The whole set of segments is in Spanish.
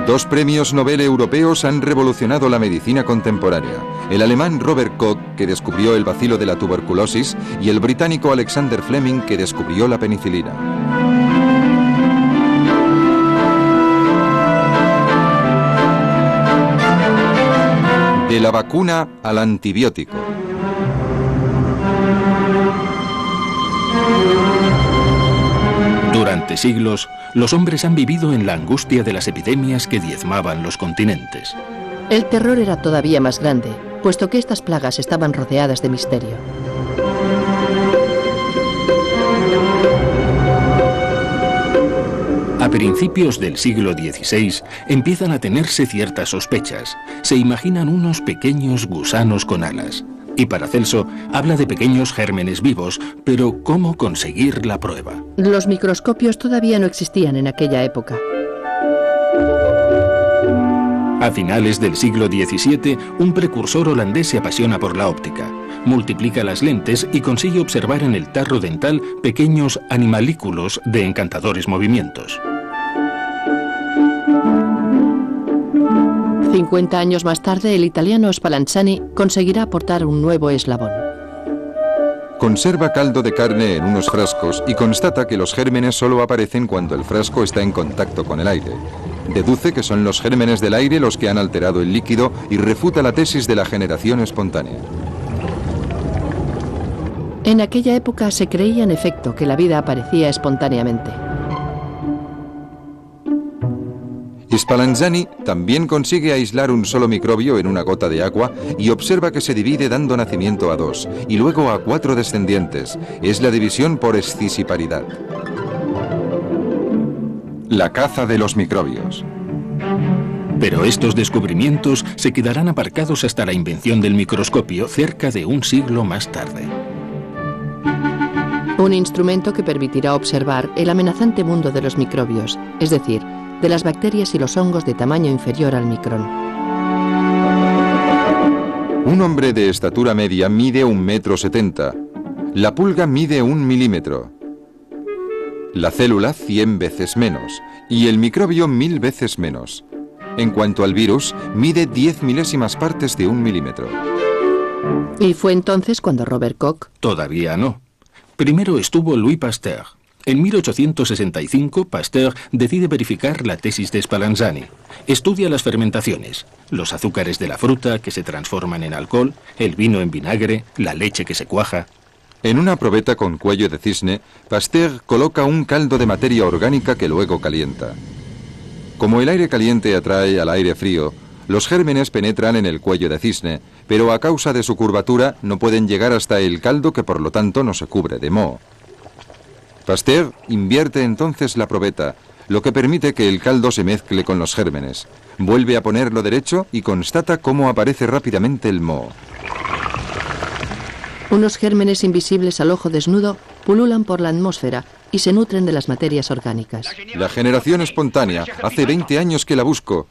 Dos premios Nobel europeos han revolucionado la medicina contemporánea. El alemán Robert Koch, que descubrió el bacilo de la tuberculosis, y el británico Alexander Fleming, que descubrió la penicilina. De la vacuna al antibiótico. Durante siglos, los hombres han vivido en la angustia de las epidemias que diezmaban los continentes. El terror era todavía más grande, puesto que estas plagas estaban rodeadas de misterio. A principios del siglo XVI empiezan a tenerse ciertas sospechas. Se imaginan unos pequeños gusanos con alas. Y Paracelso habla de pequeños gérmenes vivos, pero ¿cómo conseguir la prueba? Los microscopios todavía no existían en aquella época. A finales del siglo XVII, un precursor holandés se apasiona por la óptica. Multiplica las lentes y consigue observar en el tarro dental pequeños animalículos de encantadores movimientos. 50 años más tarde, el italiano Spallanzani conseguirá aportar un nuevo eslabón. Conserva caldo de carne en unos frascos y constata que los gérmenes solo aparecen cuando el frasco está en contacto con el aire. Deduce que son los gérmenes del aire los que han alterado el líquido y refuta la tesis de la generación espontánea. En aquella época se creía en efecto que la vida aparecía espontáneamente. Spallanzani también consigue aislar un solo microbio en una gota de agua y observa que se divide dando nacimiento a 2 y luego a 4 descendientes. Es la división por escisiparidad. La caza de los microbios. Pero estos descubrimientos se quedarán aparcados hasta la invención del microscopio cerca de un siglo más tarde. Un instrumento que permitirá observar el amenazante mundo de los microbios, es decir, de las bacterias y los hongos de tamaño inferior al micrón. Un hombre de estatura media mide 1,70 m. La pulga mide 1 milímetro. La célula 100 veces menos y el microbio 1000 veces menos. En cuanto al virus, mide 10 milésimas partes de 1 milímetro. Y fue entonces cuando Robert Koch... Todavía no. Primero estuvo Louis Pasteur. En 1865, Pasteur decide verificar la tesis de Spallanzani. Estudia las fermentaciones, los azúcares de la fruta que se transforman en alcohol, el vino en vinagre, la leche que se cuaja. En una probeta con cuello de cisne, Pasteur coloca un caldo de materia orgánica que luego calienta. Como el aire caliente atrae al aire frío, los gérmenes penetran en el cuello de cisne, pero a causa de su curvatura no pueden llegar hasta el caldo, que por lo tanto no se cubre de moho. Pasteur invierte entonces la probeta, lo que permite que el caldo se mezcle con los gérmenes. Vuelve a ponerlo derecho y constata cómo aparece rápidamente el moho. Unos gérmenes invisibles al ojo desnudo pululan por la atmósfera y se nutren de las materias orgánicas. La generación espontánea, hace 20 años que la busco.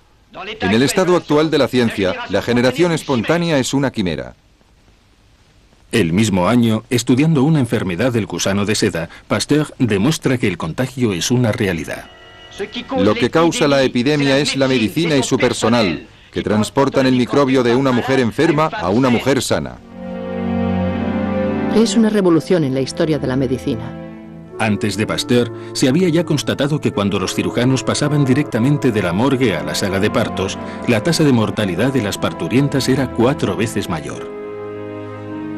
En el estado actual de la ciencia, la generación espontánea es una quimera. El mismo año, estudiando una enfermedad del gusano de seda, Pasteur demuestra que el contagio es una realidad. Lo que causa la epidemia es la medicina y su personal, que transportan el microbio de una mujer enferma a una mujer sana. Es una revolución en la historia de la medicina. Antes de Pasteur, se había ya constatado que cuando los cirujanos pasaban directamente de la morgue a la sala de partos, la tasa de mortalidad de las parturientas era 4 veces mayor.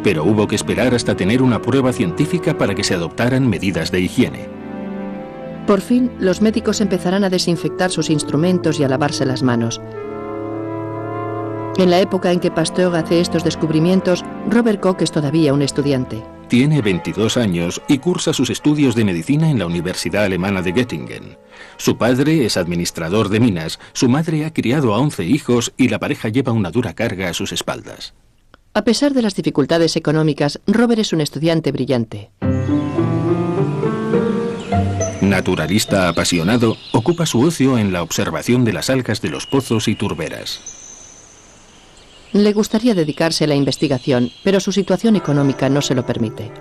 Pero hubo que esperar hasta tener una prueba científica para que se adoptaran medidas de higiene. Por fin, los médicos empezarán a desinfectar sus instrumentos y a lavarse las manos. En la época en que Pasteur hace estos descubrimientos, Robert Koch es todavía un estudiante. Tiene 22 años y cursa sus estudios de medicina en la Universidad Alemana de Göttingen. Su padre es administrador de minas, su madre ha criado a 11 hijos y la pareja lleva una dura carga a sus espaldas. A pesar de las dificultades económicas, Robert es un estudiante brillante. Naturalista apasionado, ocupa su ocio en la observación de las algas de los pozos y turberas. Le gustaría dedicarse a la investigación, pero su situación económica no se lo permite.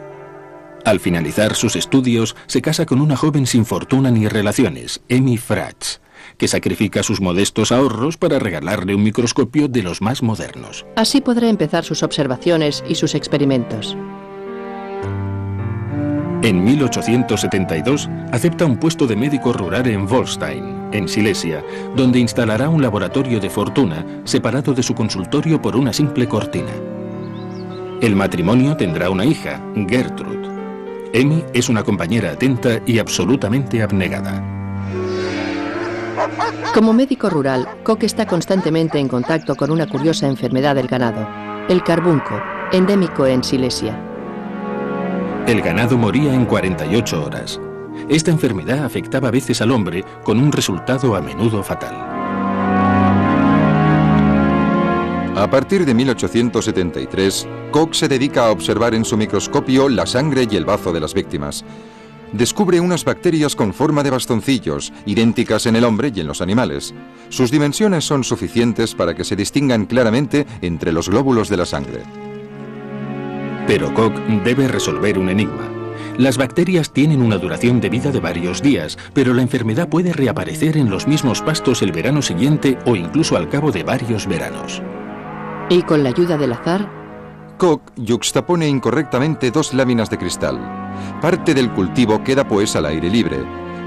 Al finalizar sus estudios, se casa con una joven sin fortuna ni relaciones, Emmy Fratz. que sacrifica sus modestos ahorros para regalarle un microscopio de los más modernos. Así podrá empezar sus observaciones y sus experimentos. En 1872 acepta un puesto de médico rural en Wolstein, en Silesia, donde instalará un laboratorio de fortuna separado de su consultorio por una simple cortina. El matrimonio tendrá una hija, Gertrud. Emmy es una compañera atenta y absolutamente abnegada. Como médico rural, Koch está constantemente en contacto con una curiosa enfermedad del ganado, el carbunco, endémico en Silesia. El ganado moría en 48 horas. Esta enfermedad afectaba a veces al hombre, con un resultado a menudo fatal. A partir de 1873, Koch se dedica a observar en su microscopio la sangre y el bazo de las víctimas. Descubre unas bacterias con forma de bastoncillos, idénticas en el hombre y en los animales. Sus dimensiones son suficientes para que se distingan claramente entre los glóbulos de la sangre. Pero Koch debe resolver un enigma. Las bacterias tienen una duración de vida de varios días, pero la enfermedad puede reaparecer en los mismos pastos el verano siguiente o incluso al cabo de varios veranos. Y con la ayuda del azar, Koch yuxtapone incorrectamente dos láminas de cristal. Parte del cultivo queda pues al aire libre.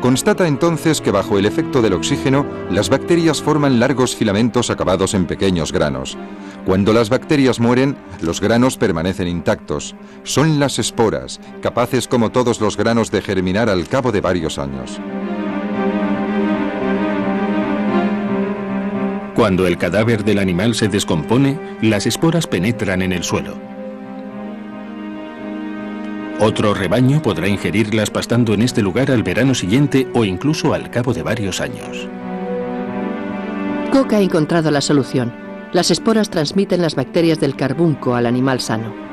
Constata entonces que bajo el efecto del oxígeno, las bacterias forman largos filamentos acabados en pequeños granos. Cuando las bacterias mueren, los granos permanecen intactos. Son las esporas, capaces como todos los granos de germinar al cabo de varios años. Cuando el cadáver del animal se descompone, las esporas penetran en el suelo. Otro rebaño podrá ingerirlas pastando en este lugar al verano siguiente o incluso al cabo de varios años. Koch ha encontrado la solución. Las esporas transmiten las bacterias del carbunco al animal sano.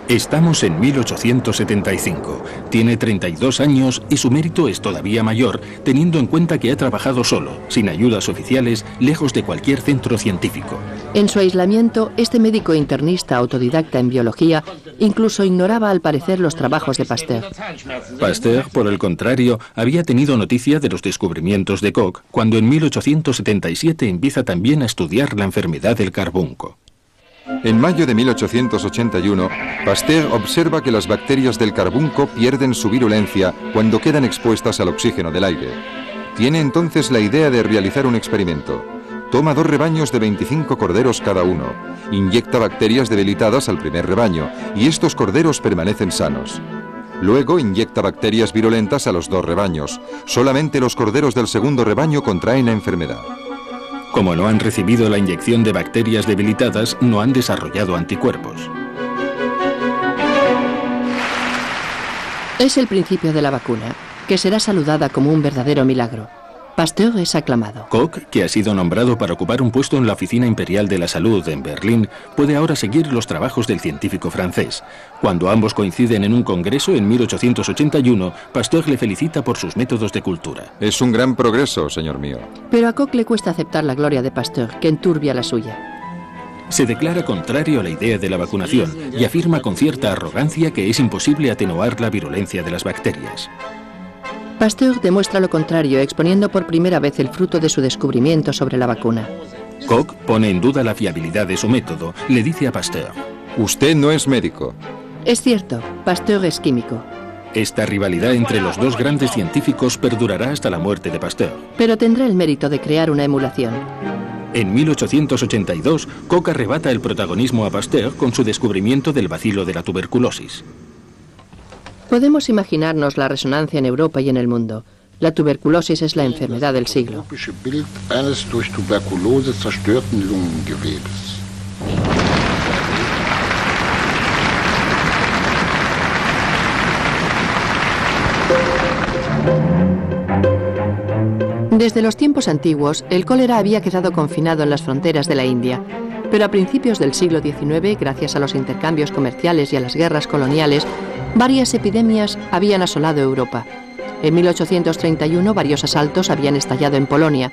Estamos en 1875. Tiene 32 años y su mérito es todavía mayor, teniendo en cuenta que ha trabajado solo, sin ayudas oficiales, lejos de cualquier centro científico. En su aislamiento, este médico internista autodidacta en biología incluso ignoraba al parecer los trabajos de Pasteur. Pasteur, por el contrario, había tenido noticia de los descubrimientos de Koch cuando en 1877 empieza también a estudiar la enfermedad del carbunco. En mayo de 1881, Pasteur observa que las bacterias del carbunco pierden su virulencia cuando quedan expuestas al oxígeno del aire. Tiene entonces la idea de realizar un experimento. Toma 2 rebaños de 25 corderos cada uno, inyecta bacterias debilitadas al primer rebaño y estos corderos permanecen sanos. Luego inyecta bacterias virulentas a los 2 rebaños. Solamente los corderos del segundo rebaño contraen la enfermedad. Como no han recibido la inyección de bacterias debilitadas, no han desarrollado anticuerpos. Es el principio de la vacuna, que será saludada como un verdadero milagro. Pasteur es aclamado. Koch, que ha sido nombrado para ocupar un puesto en la Oficina Imperial de la Salud en Berlín, puede ahora seguir los trabajos del científico francés. Cuando ambos coinciden en un congreso en 1881, Pasteur le felicita por sus métodos de cultura. Es un gran progreso, señor mío. Pero a Koch le cuesta aceptar la gloria de Pasteur, que enturbia la suya. Se declara contrario a la idea de la vacunación y afirma con cierta arrogancia que es imposible atenuar la virulencia de las bacterias. Pasteur demuestra lo contrario, exponiendo por primera vez el fruto de su descubrimiento sobre la vacuna. Koch pone en duda la fiabilidad de su método. Le dice a Pasteur: Usted no es médico. Es cierto, Pasteur es químico. Esta rivalidad entre los dos grandes científicos perdurará hasta la muerte de Pasteur. Pero tendrá el mérito de crear una emulación. En 1882, Koch arrebata el protagonismo a Pasteur con su descubrimiento del bacilo de la tuberculosis. Podemos imaginarnos la resonancia en Europa y en el mundo. La tuberculosis es la enfermedad del siglo. Desde los tiempos antiguos, el cólera había quedado confinado en las fronteras de la India. Pero a principios del siglo XIX, gracias a los intercambios comerciales y a las guerras coloniales, varias epidemias habían asolado Europa. En 1831 varios asaltos habían estallado en Polonia.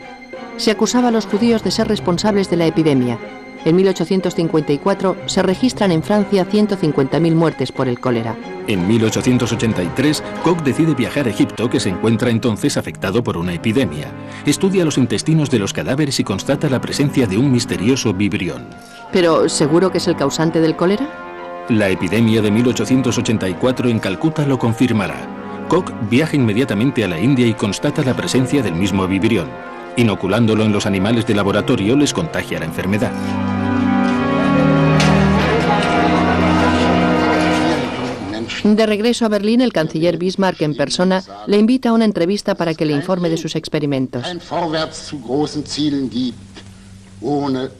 Se acusaba a los judíos de ser responsables de la epidemia. En 1854 se registran en Francia 150.000 muertes por el cólera. En 1883, Koch decide viajar a Egipto, que se encuentra entonces afectado por una epidemia. Estudia los intestinos de los cadáveres y constata la presencia de un misterioso vibrión. ¿Pero seguro que es el causante del cólera? La epidemia de 1884 en Calcuta lo confirmará. Koch viaja inmediatamente a la India y constata la presencia del mismo vibrión. Inoculándolo en los animales de laboratorio les contagia la enfermedad. De regreso a Berlín, el canciller Bismarck en persona le invita a una entrevista para que le informe de sus experimentos.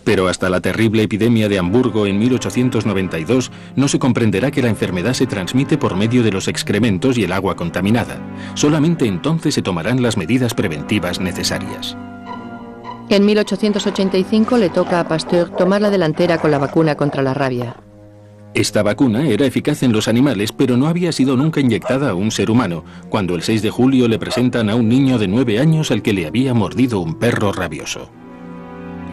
Pero hasta la terrible epidemia de Hamburgo en 1892 no se comprenderá que la enfermedad se transmite por medio de los excrementos y el agua contaminada. Solamente entonces se tomarán las medidas preventivas necesarias. En 1885 le toca a Pasteur tomar la delantera con la vacuna contra la rabia. Esta vacuna era eficaz en los animales, pero no había sido nunca inyectada a un ser humano, cuando el 6 de julio le presentan a un niño de 9 años al que le había mordido un perro rabioso.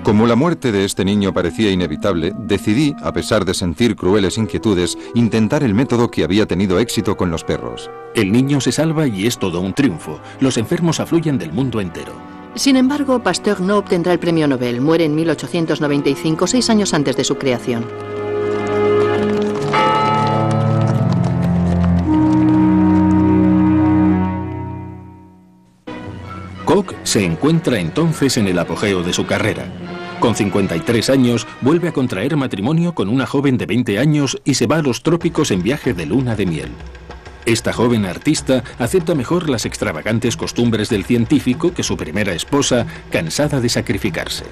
Como la muerte de este niño parecía inevitable, decidí, a pesar de sentir crueles inquietudes, intentar el método que había tenido éxito con los perros. El niño se salva y es todo un triunfo. Los enfermos afluyen del mundo entero. Sin embargo, Pasteur no obtendrá el premio Nobel. Muere en 1895, 6 años antes de su creación. Koch se encuentra entonces en el apogeo de su carrera. Con 53 años, vuelve a contraer matrimonio con una joven de 20 años y se va a los trópicos en viaje de luna de miel. Esta joven artista acepta mejor las extravagantes costumbres del científico que su primera esposa, cansada de sacrificarse.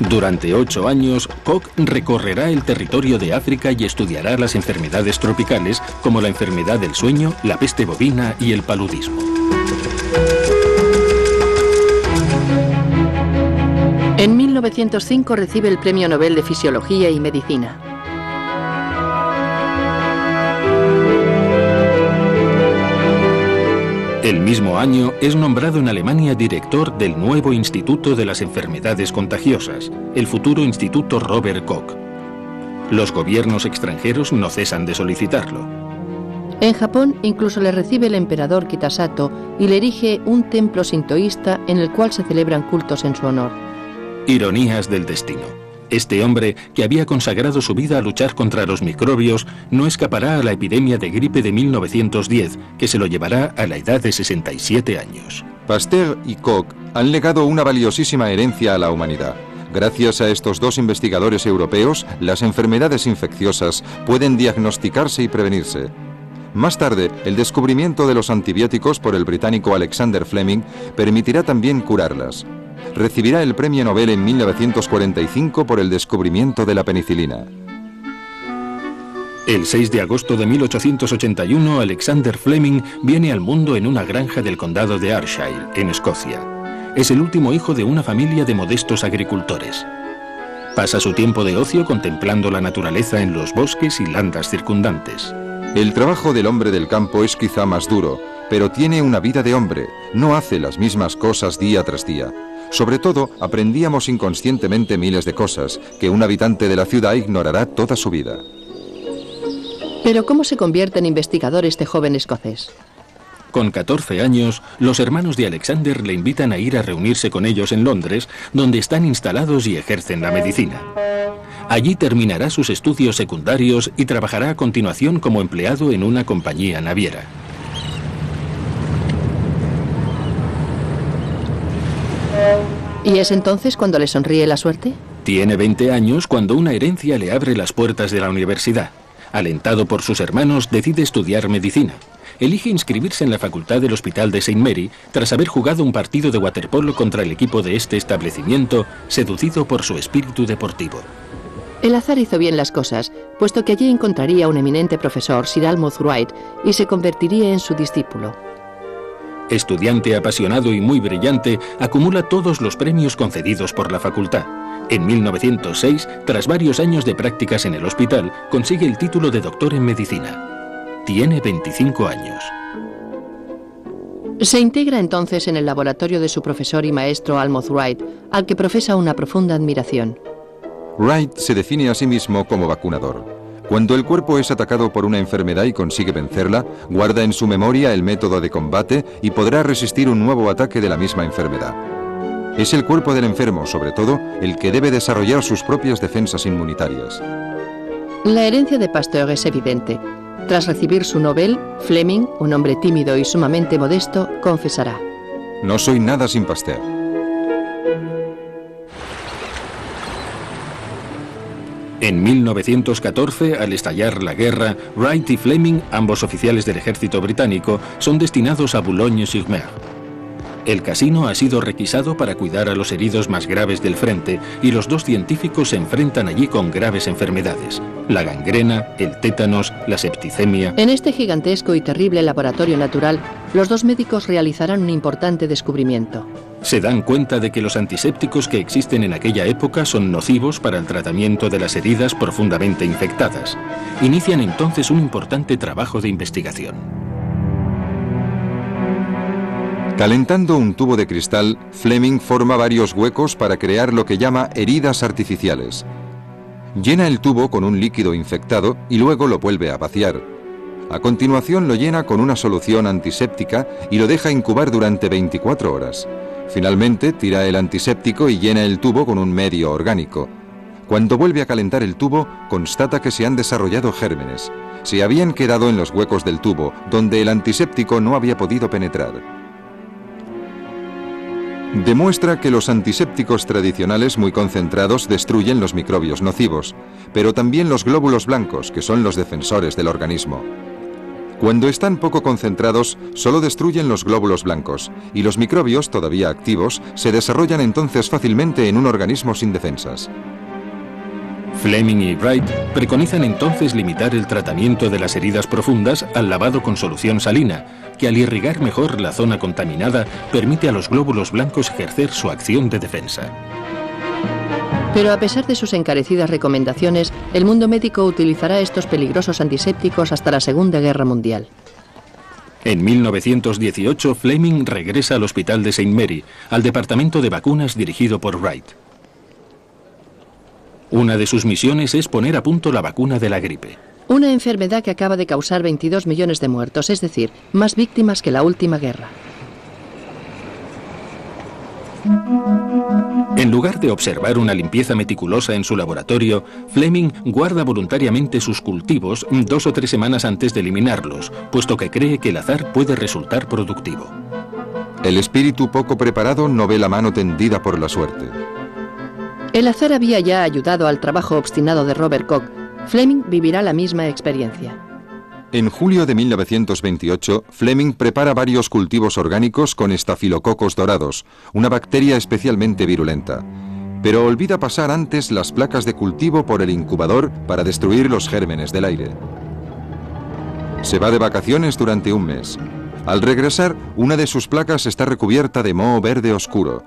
Durante 8 años, Koch recorrerá el territorio de África y estudiará las enfermedades tropicales como la enfermedad del sueño, la peste bovina y el paludismo. En 1905 recibe el Premio Nobel de Fisiología y Medicina. El mismo año es nombrado en Alemania director del nuevo Instituto de las Enfermedades Contagiosas, el futuro Instituto Robert Koch. Los gobiernos extranjeros no cesan de solicitarlo. En Japón incluso le recibe el emperador Kitasato y le erige un templo sintoísta en el cual se celebran cultos en su honor. Ironías del destino. Este hombre, que había consagrado su vida a luchar contra los microbios, no escapará a la epidemia de gripe de 1910, que se lo llevará a la edad de 67 años. Pasteur y Koch han legado una valiosísima herencia a la humanidad. Gracias a estos dos investigadores europeos, las enfermedades infecciosas pueden diagnosticarse y prevenirse. Más tarde, el descubrimiento de los antibióticos por el británico Alexander Fleming permitirá también curarlas. Recibirá el Premio Nobel en 1945 por el descubrimiento de la penicilina. El 6 de agosto de 1881, Alexander Fleming viene al mundo en una granja del condado de Ayrshire, en Escocia. Es el último hijo de una familia de modestos agricultores. Pasa su tiempo de ocio contemplando la naturaleza en los bosques y landas circundantes. El trabajo del hombre del campo es quizá más duro, pero tiene una vida de hombre, no hace las mismas cosas día tras día. Sobre todo, aprendíamos inconscientemente miles de cosas que un habitante de la ciudad ignorará toda su vida. Pero ¿cómo se convierte en investigador este joven escocés? Con 14 años, los hermanos de Alexander le invitan a ir a reunirse con ellos en Londres, donde están instalados y ejercen la medicina. Allí terminará sus estudios secundarios y trabajará a continuación como empleado en una compañía naviera. ¿Y es entonces cuando le sonríe la suerte? Tiene 20 años cuando una herencia le abre las puertas de la universidad. Alentado por sus hermanos, decide estudiar medicina. Elige inscribirse en la facultad del Hospital de St. Mary tras haber jugado un partido de waterpolo contra el equipo de este establecimiento, seducido por su espíritu deportivo. El azar hizo bien las cosas, puesto que allí encontraría a un eminente profesor, Sir Almroth Wright, y se convertiría en su discípulo. Estudiante apasionado y muy brillante, acumula todos los premios concedidos por la facultad. En 1906, tras varios años de prácticas en el hospital, consigue el título de doctor en medicina. Tiene 25 años. Se integra entonces en el laboratorio de su profesor y maestro Almroth Wright, al que profesa una profunda admiración. Wright se define a sí mismo como vacunador. Cuando el cuerpo es atacado por una enfermedad y consigue vencerla, guarda en su memoria el método de combate y podrá resistir un nuevo ataque de la misma enfermedad. Es el cuerpo del enfermo, sobre todo, el que debe desarrollar sus propias defensas inmunitarias. La herencia de Pasteur es evidente. Tras recibir su Nobel, Fleming, un hombre tímido y sumamente modesto, confesará: No soy nada sin Pasteur. En 1914, al estallar la guerra, Wright y Fleming, ambos oficiales del ejército británico, son destinados a Boulogne-sur-Mer. El casino ha sido requisado para cuidar a los heridos más graves del frente y los dos científicos se enfrentan allí con graves enfermedades: la gangrena, el tétanos, la septicemia. En este gigantesco y terrible laboratorio natural, los dos médicos realizarán un importante descubrimiento. Se dan cuenta de que los antisépticos que existen en aquella época son nocivos para el tratamiento de las heridas profundamente infectadas. Inician entonces un importante trabajo de investigación. Calentando un tubo de cristal, Fleming forma varios huecos para crear lo que llama heridas artificiales. Llena el tubo con un líquido infectado y luego lo vuelve a vaciar. A continuación lo llena con una solución antiséptica y lo deja incubar durante 24 horas. Finalmente tira el antiséptico y llena el tubo con un medio orgánico. Cuando vuelve a calentar el tubo, constata que se han desarrollado gérmenes. Se habían quedado en los huecos del tubo, donde el antiséptico no había podido penetrar. Demuestra que los antisépticos tradicionales muy concentrados destruyen los microbios nocivos, pero también los glóbulos blancos, que son los defensores del organismo. Cuando están poco concentrados, solo destruyen los glóbulos blancos, y los microbios, todavía activos, se desarrollan entonces fácilmente en un organismo sin defensas. Fleming y Wright preconizan entonces limitar el tratamiento de las heridas profundas al lavado con solución salina, que al irrigar mejor la zona contaminada permite a los glóbulos blancos ejercer su acción de defensa. Pero a pesar de sus encarecidas recomendaciones, el mundo médico utilizará estos peligrosos antisépticos hasta la Segunda Guerra Mundial. En 1918, Fleming regresa al Hospital de St. Mary, al departamento de vacunas dirigido por Wright. Una de sus misiones es poner a punto la vacuna de la gripe. Una enfermedad que acaba de causar 22 millones de muertos, es decir, más víctimas que la última guerra. En lugar de observar una limpieza meticulosa en su laboratorio, Fleming guarda voluntariamente sus cultivos 2 o 3 semanas antes de eliminarlos, puesto que cree que el azar puede resultar productivo. El espíritu poco preparado no ve la mano tendida por la suerte. El azar había ya ayudado al trabajo obstinado de Robert Koch. Fleming vivirá la misma experiencia. En julio de 1928, Fleming prepara varios cultivos orgánicos con estafilococos dorados, una bacteria especialmente virulenta. Pero olvida pasar antes las placas de cultivo por el incubador para destruir los gérmenes del aire. Se va de vacaciones durante un mes. Al regresar, una de sus placas está recubierta de moho verde oscuro.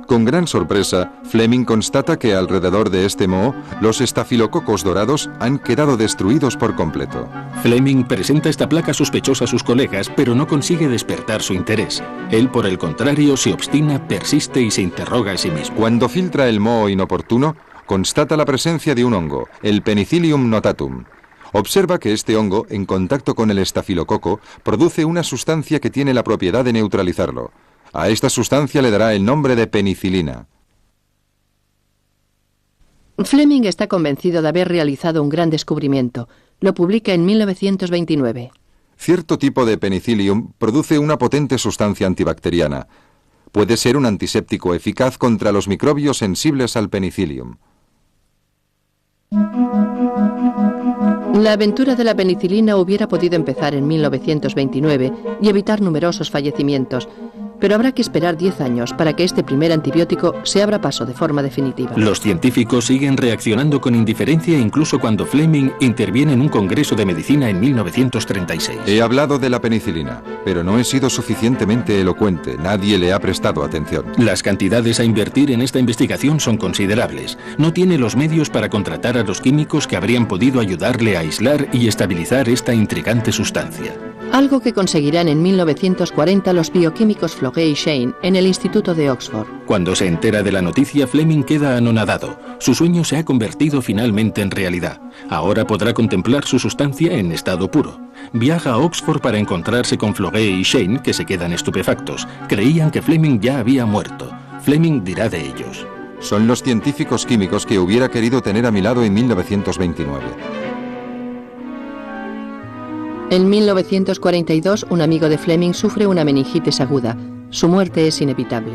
Con gran sorpresa, Fleming constata que alrededor de este moho, los estafilococos dorados han quedado destruidos por completo. Fleming presenta esta placa sospechosa a sus colegas, pero no consigue despertar su interés. Él, por el contrario, se obstina, persiste y se interroga a sí mismo. Cuando filtra el moho inoportuno, constata la presencia de un hongo, el Penicillium notatum. Observa que este hongo, en contacto con el estafilococo, produce una sustancia que tiene la propiedad de neutralizarlo. A esta sustancia le dará el nombre de penicilina. Fleming está convencido de haber realizado un gran descubrimiento. Lo publica en 1929. Cierto tipo de penicillium produce una potente sustancia antibacteriana. Puede ser un antiséptico eficaz contra los microbios sensibles al penicillium. La aventura de la penicilina hubiera podido empezar en 1929 y evitar numerosos fallecimientos, pero habrá que esperar 10 años para que este primer antibiótico se abra paso de forma definitiva. Los científicos siguen reaccionando con indiferencia incluso cuando Fleming interviene en un congreso de medicina en 1936. He hablado de la penicilina, pero no he sido suficientemente elocuente. Nadie le ha prestado atención. Las cantidades a invertir en esta investigación son considerables. No tiene los medios para contratar a los químicos que habrían podido ayudarle a aislar y estabilizar esta intrigante sustancia. Algo que conseguirán en 1940 los bioquímicos Floguet y Shane en el Instituto de Oxford. Cuando se entera de la noticia, Fleming queda anonadado. Su sueño se ha convertido finalmente en realidad. Ahora podrá contemplar su sustancia en estado puro. Viaja a Oxford para encontrarse con Floguet y Shane, que se quedan estupefactos. Creían que Fleming ya había muerto. Fleming dirá de ellos: son los científicos químicos que hubiera querido tener a mi lado en 1929. En 1942, un amigo de Fleming sufre una meningitis aguda. Su muerte es inevitable.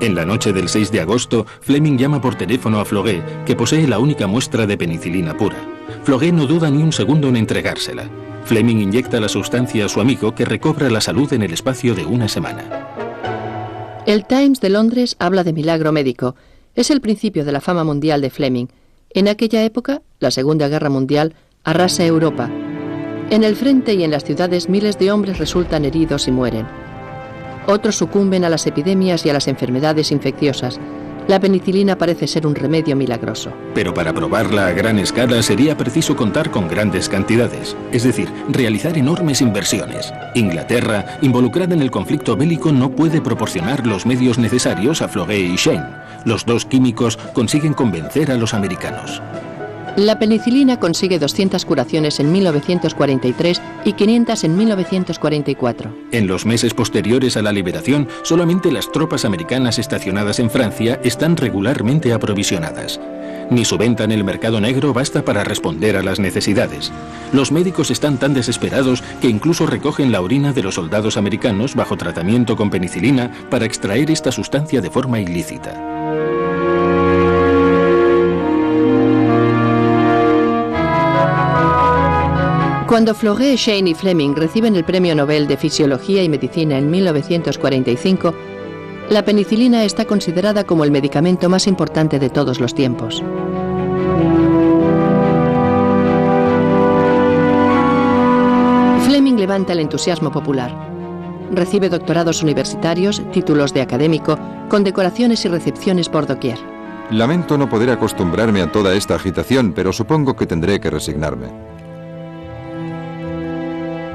En la noche del 6 de agosto, Fleming llama por teléfono a Floguet, que posee la única muestra de penicilina pura. Floguet no duda ni un segundo en entregársela. Fleming inyecta la sustancia a su amigo, que recobra la salud en el espacio de una semana. El Times de Londres habla de milagro médico. Es el principio de la fama mundial de Fleming. En aquella época, la Segunda Guerra Mundial arrasa Europa. En el frente y en las ciudades miles de hombres resultan heridos y mueren. Otros sucumben a las epidemias y a las enfermedades infecciosas. La penicilina parece ser un remedio milagroso. Pero para probarla a gran escala sería preciso contar con grandes cantidades, es decir, realizar enormes inversiones. Inglaterra, involucrada en el conflicto bélico, no puede proporcionar los medios necesarios a Floguet y Shane. Los dos químicos consiguen convencer a los americanos. La penicilina consigue 200 curaciones en 1943 y 500 en 1944. En los meses posteriores a la liberación, solamente las tropas americanas estacionadas en Francia están regularmente aprovisionadas. Ni su venta en el mercado negro basta para responder a las necesidades. Los médicos están tan desesperados que incluso recogen la orina de los soldados americanos bajo tratamiento con penicilina para extraer esta sustancia de forma ilícita. Cuando Floguet, Shane y Fleming reciben el Premio Nobel de Fisiología y Medicina en 1945, la penicilina está considerada como el medicamento más importante de todos los tiempos. Fleming levanta el entusiasmo popular. Recibe doctorados universitarios, títulos de académico, condecoraciones y recepciones por doquier. Lamento no poder acostumbrarme a toda esta agitación, pero supongo que tendré que resignarme.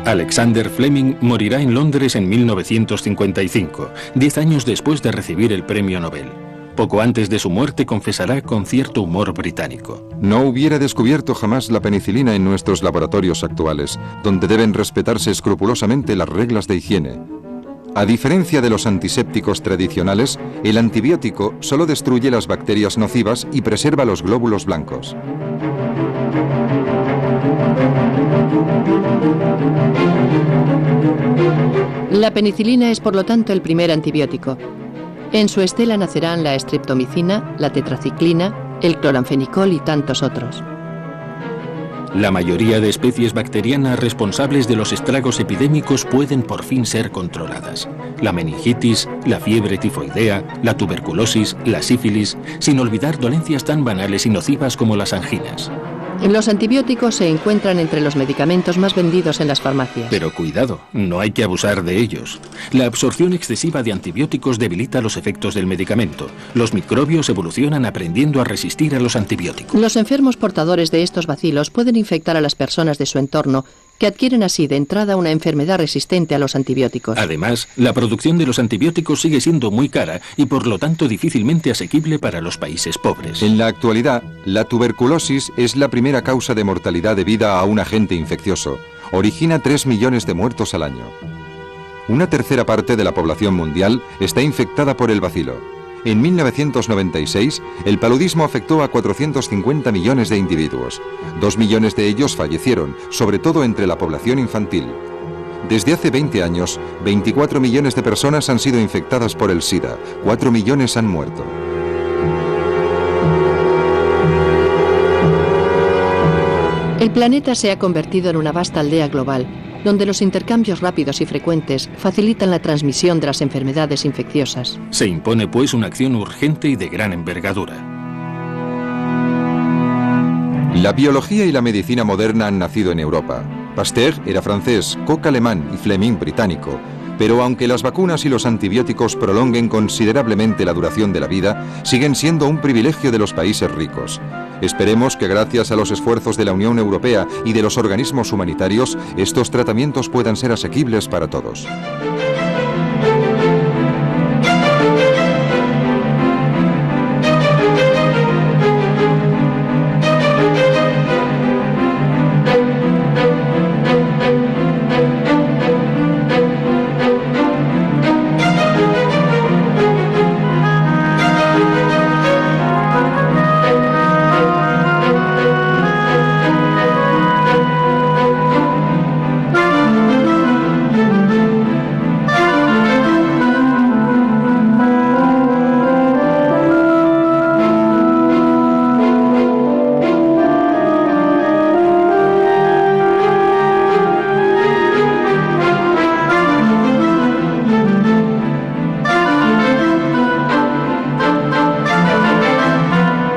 Alexander Fleming morirá en Londres en 1955, 10 años después de recibir el premio Nobel. Poco antes de su muerte confesará con cierto humor británico: no hubiera descubierto jamás la penicilina en nuestros laboratorios actuales, donde deben respetarse escrupulosamente las reglas de higiene. A diferencia de los antisépticos tradicionales, el antibiótico solo destruye las bacterias nocivas y preserva los glóbulos blancos. La penicilina es por lo tanto el primer antibiótico. En su estela nacerán la streptomicina, la tetraciclina, el cloranfenicol y tantos otros. La mayoría de especies bacterianas responsables de los estragos epidémicos pueden por fin ser controladas. La meningitis, la fiebre tifoidea, la tuberculosis, la sífilis, sin olvidar dolencias tan banales y nocivas como las anginas. Los antibióticos se encuentran entre los medicamentos más vendidos en las farmacias. Pero cuidado, no hay que abusar de ellos. La absorción excesiva de antibióticos debilita los efectos del medicamento. Los microbios evolucionan aprendiendo a resistir a los antibióticos. Los enfermos portadores de estos bacilos pueden infectar a las personas de su entorno, que adquieren así de entrada una enfermedad resistente a los antibióticos. Además, la producción de los antibióticos sigue siendo muy cara y por lo tanto difícilmente asequible para los países pobres. En la actualidad, la tuberculosis es la primera causa de mortalidad debida a un agente infeccioso. Origina 3 millones de muertos al año. Una tercera parte de la población mundial está infectada por el bacilo. En 1996, el paludismo afectó a 450 millones de individuos. 2 millones de ellos fallecieron, sobre todo entre la población infantil. Desde hace 20 años, 24 millones de personas han sido infectadas por el SIDA, 4 millones han muerto. El planeta se ha convertido en una vasta aldea global, donde los intercambios rápidos y frecuentes facilitan la transmisión de las enfermedades infecciosas. Se impone, pues, una acción urgente y de gran envergadura. La biología y la medicina moderna han nacido en Europa. Pasteur era francés, Koch alemán y Fleming británico, Pero aunque las vacunas y los antibióticos prolonguen considerablemente la duración de la vida, siguen siendo un privilegio de los países ricos. Esperemos que gracias a los esfuerzos de la Unión Europea y de los organismos humanitarios, estos tratamientos puedan ser asequibles para todos.